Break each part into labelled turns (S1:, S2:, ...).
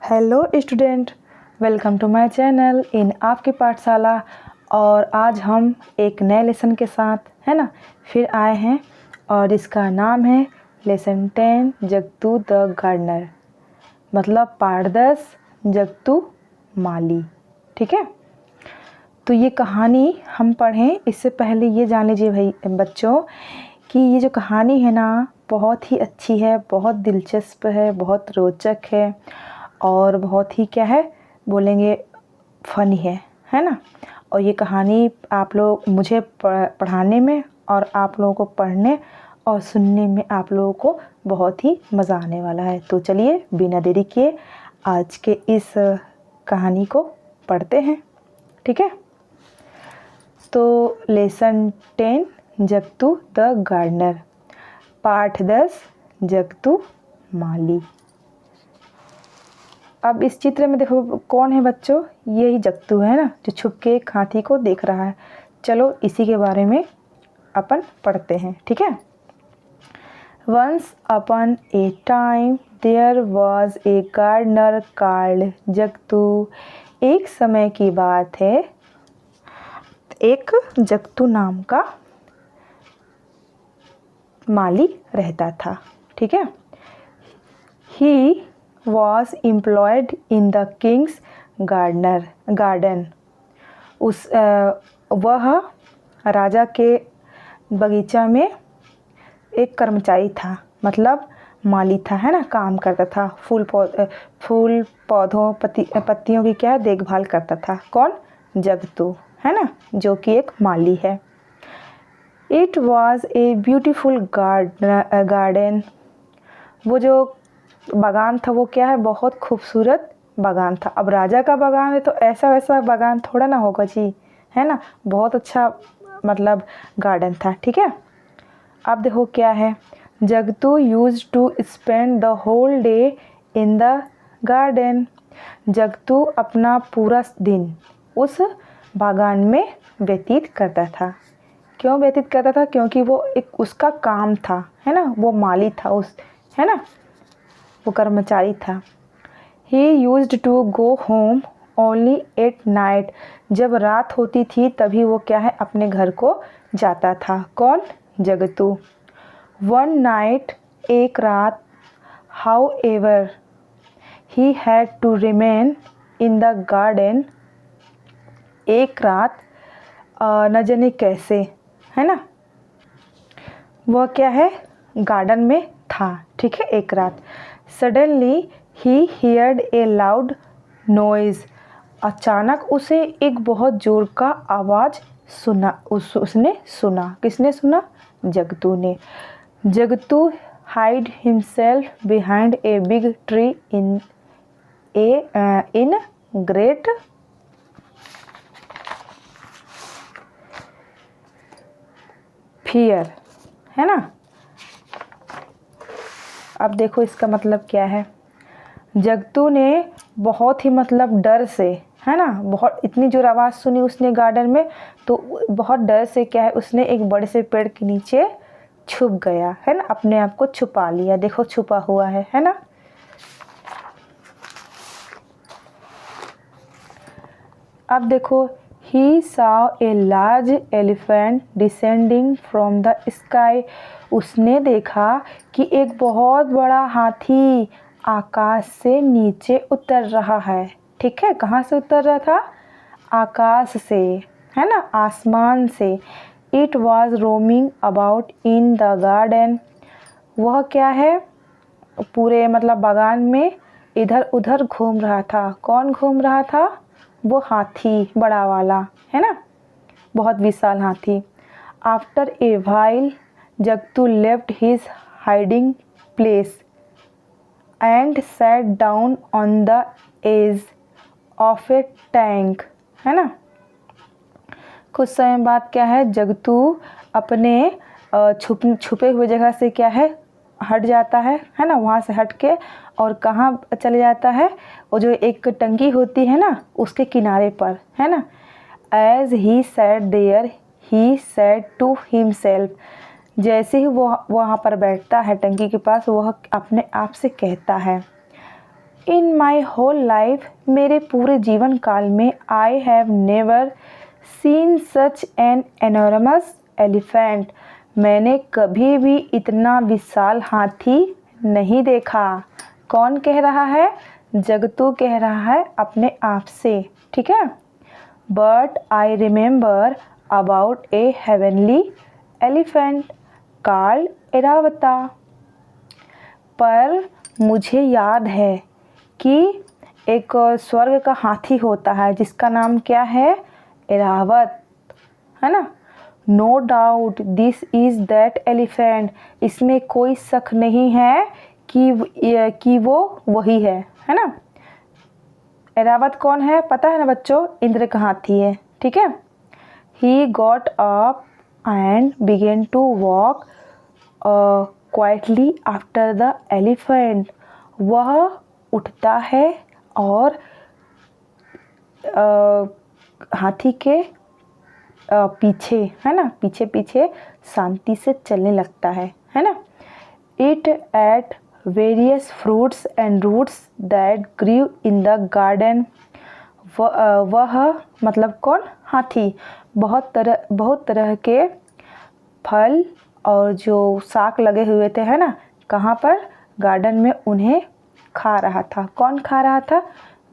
S1: Hello student, welcome to my channel in आपकी पाठशाला। और आज हम एक नए लेसन के साथ है ना फिर आए हैं और इसका नाम है लेसन 10 जगतू द गार्डनर, मतलब पाठ 10 जगतू माली। ठीक है, तो ये कहानी हम पढ़ें इससे पहले ये जान लीजिए भाई बच्चों कि ये जो कहानी है ना बहुत ही अच्छी है, बहुत दिलचस्प है, बहुत रोचक है और बहुत ही क्या है बोलेंगे फ़नी है ना। और ये कहानी आप लोग मुझे पढ़ाने में और आप लोगों को पढ़ने और सुनने में आप लोगों को बहुत ही मज़ा आने वाला है। तो चलिए बिना देरी किए आज के इस कहानी को पढ़ते हैं। ठीक है, तो लेसन 10 जगतू द गार्डनर, पाठ 10 जगतू माली। अब इस चित्र में देखो कौन है बच्चों, यही जगतू है ना जो छुप के एक हाथी को देख रहा है। चलो इसी के बारे में अपन पढ़ते हैं। ठीक है, once upon a time there was a gardener called Jagatu. एक समय की बात है, एक जगतू नाम का माली रहता था। ठीक है, ही was employed in the king's garden। वह राजा के बगीचा में एक कर्मचारी था, मतलब माली था है ना, काम करता था, फूल पौधों पत्तियों की क्या देखभाल करता था। कौन? जगतू है ना, जो कि एक माली है। It was a beautiful garden। वो जो बागान था वो क्या है, बहुत खूबसूरत बागान था। अब राजा का बागान है तो ऐसा वैसा बागान थोड़ा ना होगा जी, है ना, बहुत अच्छा मतलब गार्डन था। ठीक है, अब देखो क्या है, Jagatu used to spend the whole day in the garden. Jagatu अपना पूरा दिन उस बागान में व्यतीत करता था। क्यों व्यतीत करता था? क्योंकि वो एक उसका काम था है ना, वो माली था उस, है ना, वो कर्मचारी था। He used to go home only at night। जब रात होती थी तभी वो क्या है अपने घर को जाता था। कौन? जगतू। One night, एक रात, however he had to remain in the garden। एक रात न जाने कैसे है ना वह क्या है गार्डन में था। ठीक है, एक रात सडनली ही हियर्ड ए लाउड नॉइज़। अचानक उसे एक बहुत जोर का आवाज़ सुना। उसने सुना। किसने सुना? जगतू ने। Jagatu hide himself behind a big tree in great fear, है ना। अब देखो इसका मतलब क्या है, जगतू ने बहुत ही मतलब डर से है ना, बहुत इतनी जोर आवाज़ सुनी उसने गार्डन में, तो बहुत डर से क्या है उसने एक बड़े से पेड़ के नीचे छुप गया है ना, अपने आप को छुपा लिया। देखो छुपा हुआ है ना। अब देखो ही saw a large elephant descending from the sky. उसने देखा कि एक बहुत बड़ा हाथी आकाश से नीचे उतर रहा है। ठीक है, कहाँ से उतर रहा था? आकाश से, है ना, आसमान से। It was roaming about in the garden. वह क्या है पूरे मतलब बागान में इधर उधर घूम रहा था। कौन घूम रहा था? वो हाथी बड़ा वाला, है ना, बहुत विशाल हाथी। After a while Jagatu left his hiding place and sat down on the edge of a tank, है ना। कुछ समय बाद क्या है, जगतू अपने छुपे हुए जगह से क्या है हट जाता है ना, वहाँ से हट के और कहाँ चले जाता है, वो जो एक टंकी होती है ना उसके किनारे पर, है ना। As he sat there he said to himself. जैसे ही वो वहाँ पर बैठता है टंकी के पास, वह अपने आप से कहता है, इन माई होल लाइफ, मेरे पूरे जीवन काल में, I have never seen such an enormous elephant, मैंने कभी भी इतना विशाल हाथी नहीं देखा। कौन कह रहा है? जगतू कह रहा है अपने आप से, ठीक है। But I remember about a heavenly elephant called Airavata, पर मुझे याद है कि एक स्वर्ग का हाथी होता है जिसका नाम क्या है? एरावत, है ना। No doubt this is that elephant, इसमें कोई शक नहीं है कि वो वही है ना। एरावत कौन है पता है ना बच्चों? इंद्र का हाथी है, ठीक है। He got up and began to walk quietly after the elephant, वह उठता है और हाथी के पीछे, है ना, पीछे पीछे शांति से चलने लगता है ना। It ate various fruits and roots that grew in the garden, वह मतलब कौन? हाथी बहुत तरह के फल और जो शाक लगे हुए थे, है ना, कहाँ पर? गार्डन में, उन्हें खा रहा था। कौन खा रहा था?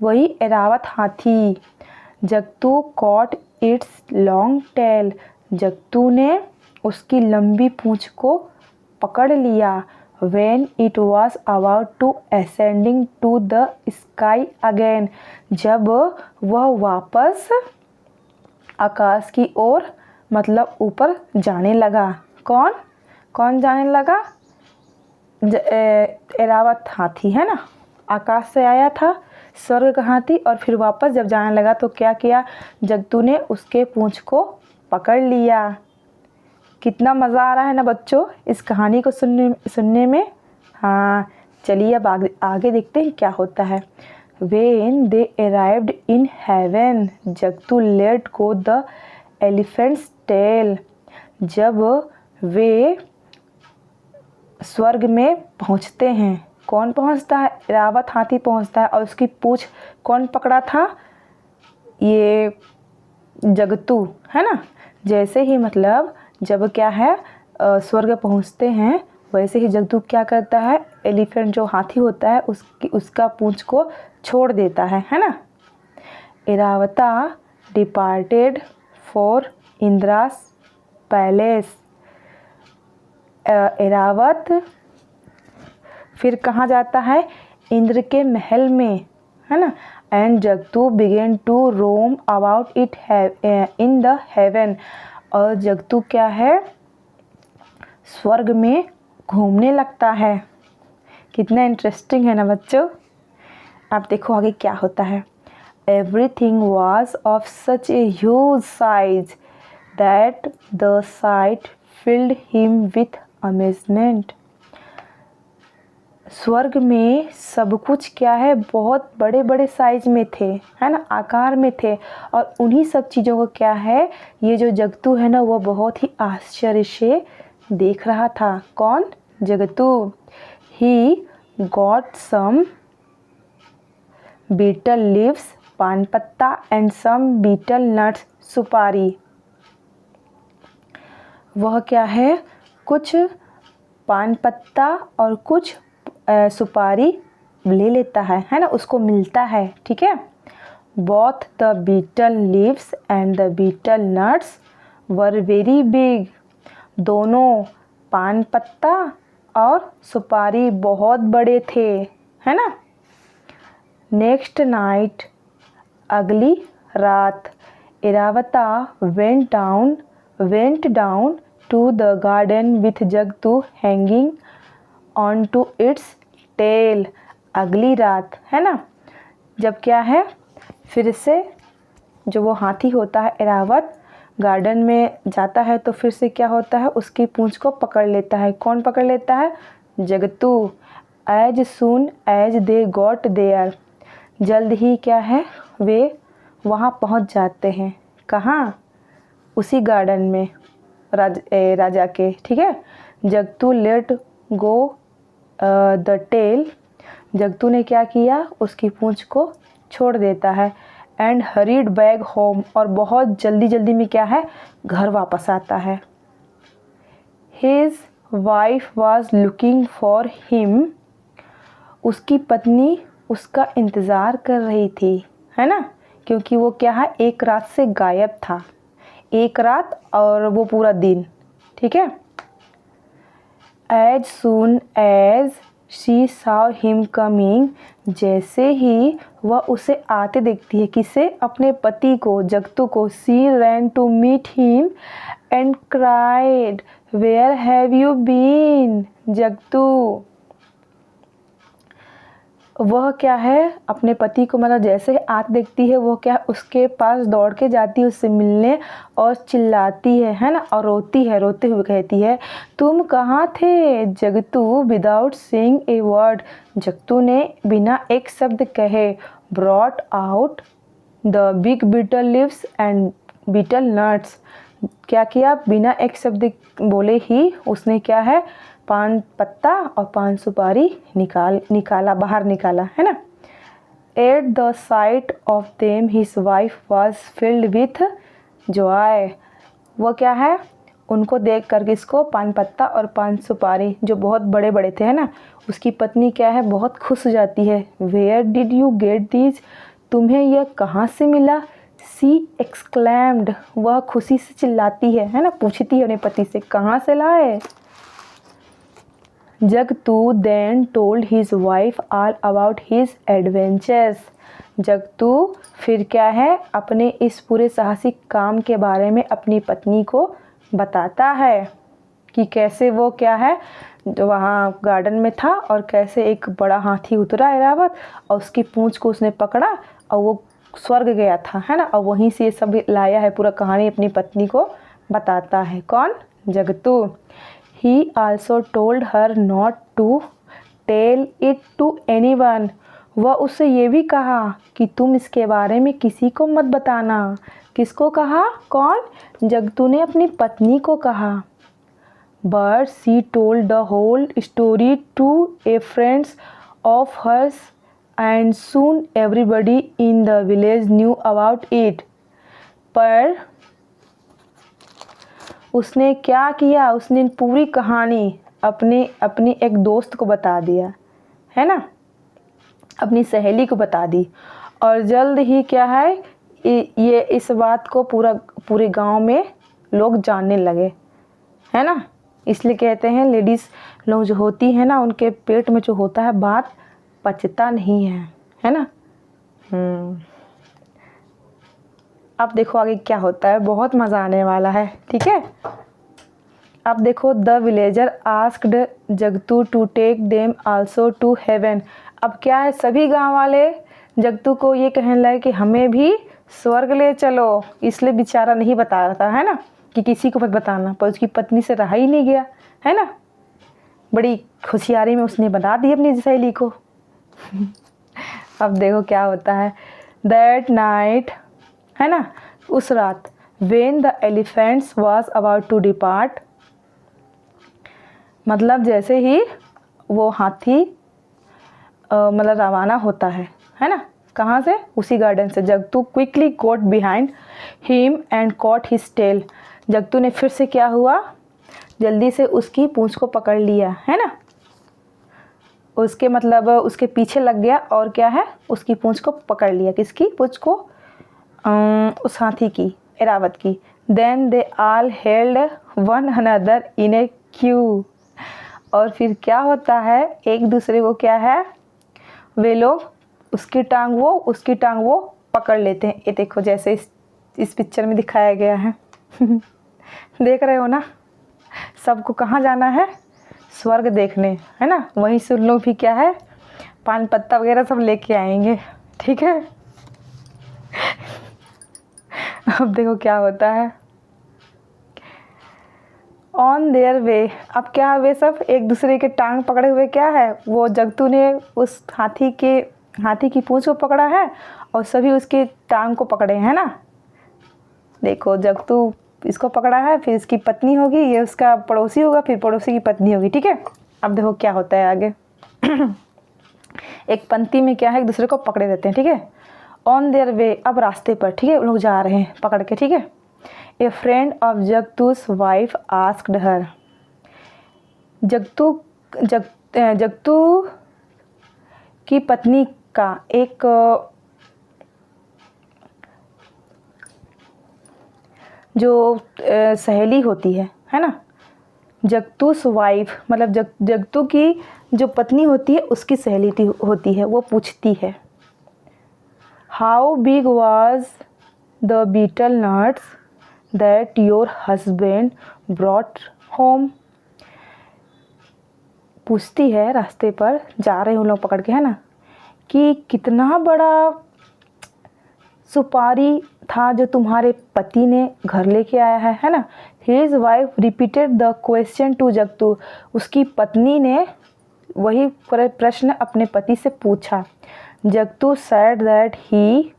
S1: वही एरावत हाथी। Jugto cot it's long tail, Jagatu ने उसकी लंबी पूंछ को पकड़ लिया। When it was about to ascending to the sky again, जब वह वापस आकाश की ओर मतलब ऊपर जाने लगा। कौन जाने लगा? एरावत हाथी, है ना। आकाश से आया था स्वर्ग का हाथी और फिर वापस जब जाने लगा तो क्या किया? जगतू ने उसके पूंछ को पकड़ लिया। कितना मज़ा आ रहा है ना बच्चों इस कहानी को सुनने में। हाँ, चलिए अब आगे देखते हैं क्या होता है। When they arrived in heaven, Jugto let go the elephant's tail, जब वे स्वर्ग में पहुँचते हैं। कौन पहुँचता है? एरावत हाथी पहुँचता है और उसकी पूँछ कौन पकड़ा था? ये जगतू, है ना। जैसे ही मतलब जब क्या है स्वर्ग पहुँचते हैं, वैसे ही जगतू क्या करता है? एलिफेंट जो हाथी होता है उसका पूँछ को छोड़ देता है ना। एरावता डिपार्टेड फॉर इंद्रास पैलेस, एरावत फिर कहाँ जाता है? इंद्र के महल में, है ना। And Jagatu began to roam about it in the heaven, और जगतू क्या है? स्वर्ग में घूमने लगता है। कितना इंटरेस्टिंग है ना बच्चों। आप देखो आगे क्या होता है। Everything was of such a huge size that the site field him with amazement, स्वर्ग में सब कुछ क्या है? बहुत बड़े बड़े साइज में थे, है ना, आकार में थे। और उन्हीं सब चीज़ों को क्या है? ये जो जगतू है ना, वो बहुत ही आश्चर्य से देख रहा था। कौन? Jagatu. He got some betel leaves, पान पत्ता, एंड सम बीटल नट्स, सुपारी। वह क्या है? कुछ पान पत्ता और कुछ सुपारी ले लेता है ना, उसको मिलता है, ठीक है। Both the betel leaves and the betel nuts were very big, दोनों पान पत्ता और सुपारी बहुत बड़े थे, है ना। नेक्स्ट नाइट, अगली रात, Airavata went down to the garden with Jagatu hanging on to its tail. अगली रात, है ना, जब क्या है? फिर से जो वो हाथी होता है एरावत गार्डन में जाता है तो फिर से क्या होता है? उसकी पूंछ को पकड़ लेता है। कौन पकड़ लेता है? Jagatu. As soon as they got there, जल्द ही क्या है? वे वहाँ पहुँच जाते हैं। कहाँ? उसी गार्डन में राजा के, ठीक है। Jugto let go the tell Jagatu ने क्या किया, उसकी पूंछ को छोड़ देता है। एंड हरीड बैक होम, और बहुत जल्दी जल्दी में क्या है, घर वापस आता है। His wife was looking for him, उसकी पत्नी उसका इंतज़ार कर रही थी, है ना, क्योंकि वो क्या है, एक रात से गायब था, एक रात और वो पूरा दिन, ठीक है। As soon as she saw him coming, जैसे ही वह उसे आते देखती है, किसे, अपने पति को, जगतू को। She ran to meet him and cried where have you been, Jagatu, वह क्या है, अपने पति को मतलब जैसे आते देखती है, वो क्या, उसके पास दौड़ के जाती है उससे मिलने और चिल्लाती है ना, और रोती है, रोते हुए कहती है, तुम कहाँ थे Jagtu, without saying a word, Jagtu ने बिना एक शब्द कहे, brought out the big betel leaves and betel nuts, क्या किया, बिना एक शब्द बोले ही उसने क्या है, पान पत्ता और पान सुपारी निकाला बाहर निकाला, है ना। At the site of them his wife was filled with Joy, वो क्या है, उनको देख कर किसको, पान पत्ता और पान सुपारी जो बहुत बड़े बड़े थे, है ना, उसकी पत्नी क्या है, बहुत खुश हो जाती है। Where did you get these, तुम्हें यह कहाँ से मिला, सी एक्सक्लेम्ड, वह खुशी से चिल्लाती है ना, पूछती है अपने पति से, कहाँ से लाए। Jugto then told his wife all about his adventures, Jugto फिर क्या है, अपने इस पूरे साहसिक काम के बारे में अपनी पत्नी को बताता है कि कैसे वो क्या है, जो वहाँ गार्डन में था और कैसे एक बड़ा हाथी उतरा ऐरावत और उसकी पूंछ को उसने पकड़ा और वो स्वर्ग गया था, है ना, और वहीं से ये सब लाया है, पूरा कहानी अपनी पत्नी को बताता है। कौन, Jugto. He also told her not to tell it to anyone, वह उससे ये भी कहा कि तुम इसके बारे में किसी को मत बताना। किसको कहा, कौन, जगतू ने अपनी पत्नी को कहा। But she told the whole story to a friends of hers and soon everybody in the village knew about it, पर उसने क्या किया, उसने पूरी कहानी अपनी एक दोस्त को बता दिया, है ना, अपनी सहेली को बता दी, और जल्द ही क्या है, ये इस बात को पूरे गांव में लोग जानने लगे, है ना। इसलिए कहते हैं लेडीज़ लोग जो होती है ना, उनके पेट में जो होता है बात पचता नहीं है ना। अब देखो आगे क्या होता है, बहुत मज़ा आने वाला है, ठीक है। अब देखो, the villager asked Jagatu to take them also to heaven, अब क्या है, सभी गांव वाले जगतू को ये कहने लगे कि हमें भी स्वर्ग ले चलो, इसलिए बेचारा नहीं बता रहा था, है ना, कि किसी को मत बताना, पर उसकी पत्नी से रहा ही नहीं गया, है ना, बड़ी होशियारी में उसने बता दी अपनी सहेली को। अब देखो क्या होता है, दैट नाइट, है ना, उस रात, when the elephants was about to depart, मतलब जैसे ही वो हाथी मतलब रवाना होता है ना, कहाँ से, उसी गार्डन से, Jagatu quickly got behind him and caught his tail, Jagatu ने फिर से क्या हुआ, जल्दी से उसकी पूंछ को पकड़ लिया, है ना, उसके मतलब उसके पीछे लग गया और क्या है, उसकी पूंछ को पकड़ लिया, किसकी पूंछ को, उस हाथी की, ऐरावत की। Then they all held one another in a queue, और फिर क्या होता है, एक दूसरे को क्या है, वे लोग उसकी टांग वो पकड़ लेते हैं। ये देखो जैसे इस पिक्चर में दिखाया गया है। देख रहे हो ना, सबको कहाँ जाना है, स्वर्ग देखने, है ना, वहीं से लोग भी क्या है, पान पत्ता वगैरह सब लेके आएंगे, ठीक है। अब देखो क्या होता है, ऑन देयर वे, अब क्या वे सब एक दूसरे के टांग पकड़े हुए क्या है, वो जगतू ने उस हाथी की पूंछ को पकड़ा है और सभी उसके टांग को पकड़े हैं ना। देखो जगतू इसको पकड़ा है, फिर इसकी पत्नी होगी, ये उसका पड़ोसी होगा, फिर पड़ोसी की पत्नी होगी, ठीक है। अब देखो क्या होता है आगे। एक पंक्ति में क्या है, एक दूसरे को पकड़े रहते हैं, ठीक है। ऑन देयर वे, अब रास्ते पर, ठीक है, उन लोग जा रहे हैं पकड़ के, ठीक है। A friend of Jagatu's wife asked her, Jagatu की पत्नी का एक जो सहेली होती है ना, जगतू's वाइफ मतलब जगतू की जो पत्नी होती है उसकी सहेली होती है, वो पूछती है how big was the betel nuts that your husband brought home. पूछती है, रास्ते पर जा रहे हैं उन लोग पकड़ के, है ना, कि कितना बड़ा सुपारी था जो तुम्हारे पति ने घर लेके आया है ना। His wife repeated the question to Jagatu, उसकी पत्नी ने वही प्रश्न अपने पति से पूछा। Jugto said that he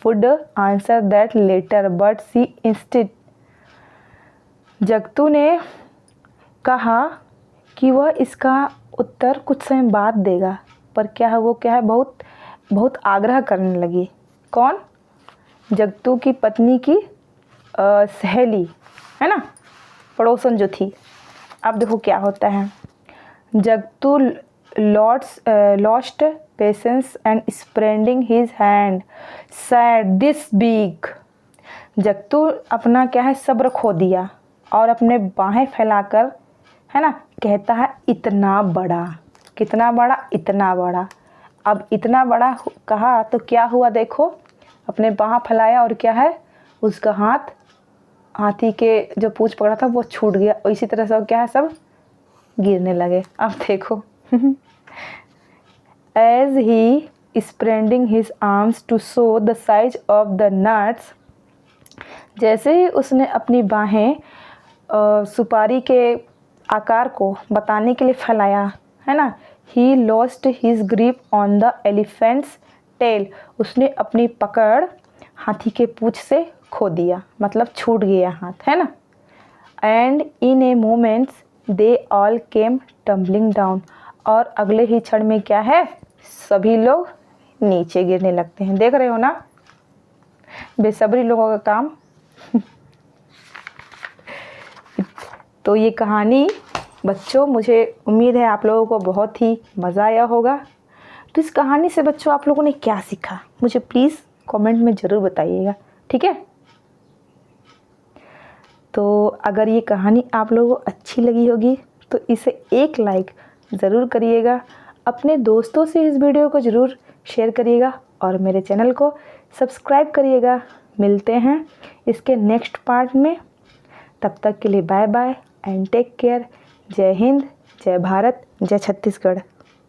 S1: would answer that later but she instead, Jugto ने कहा कि वह इसका उत्तर कुछ समय बाद देगा, पर क्या है, वो क्या है, बहुत बहुत आग्रह करने लगी। कौन? जगतू की पत्नी की सहेली, है ना, पड़ोसन जो थी। अब देखो क्या होता है। Jagatu lost patience and spreading his hand said this big, Jagatu अपना क्या है, सब्र खो दिया और अपने बाहें फैलाकर, है ना, कहता है इतना बड़ा। कितना बड़ा? इतना बड़ा। अब इतना बड़ा कहा तो क्या हुआ, देखो, अपने बाह फैलाया और क्या है, उसका हाथ, हाथी के जो पूंछ पकड़ा था वो छूट गया, और इसी तरह से क्या है, सब गिरने लगे। अब देखो as he spreading his arms to show the size of the nuts, जैसे ही उसने अपनी बाहें सुपारी के आकार को बताने के लिए फैलाया, है ना, he lost his grip on the elephant's tail, उसने अपनी पकड़ हाथी के पूंछ से खो दिया, मतलब छूट गया हाथ, है ना। And in a moment's they all came tumbling down, और अगले ही क्षण में क्या है, सभी लोग नीचे गिरने लगते हैं। देख रहे हो ना, बेसब्री लोगों का काम। तो ये कहानी बच्चों, मुझे उम्मीद है आप लोगों को बहुत ही मज़ा आया होगा। तो इस कहानी से बच्चों आप लोगों ने क्या सीखा, मुझे प्लीज़ कमेंट में ज़रूर बताइएगा, ठीक है। तो अगर ये कहानी आप लोगों को अच्छी लगी होगी तो इसे एक लाइक ज़रूर करिएगा, अपने दोस्तों से इस वीडियो को ज़रूर शेयर करिएगा और मेरे चैनल को सब्सक्राइब करिएगा। मिलते हैं इसके नेक्स्ट पार्ट में, तब तक के लिए bye bye and take care. जय हिंद, जय भारत, जय छत्तीसगढ़।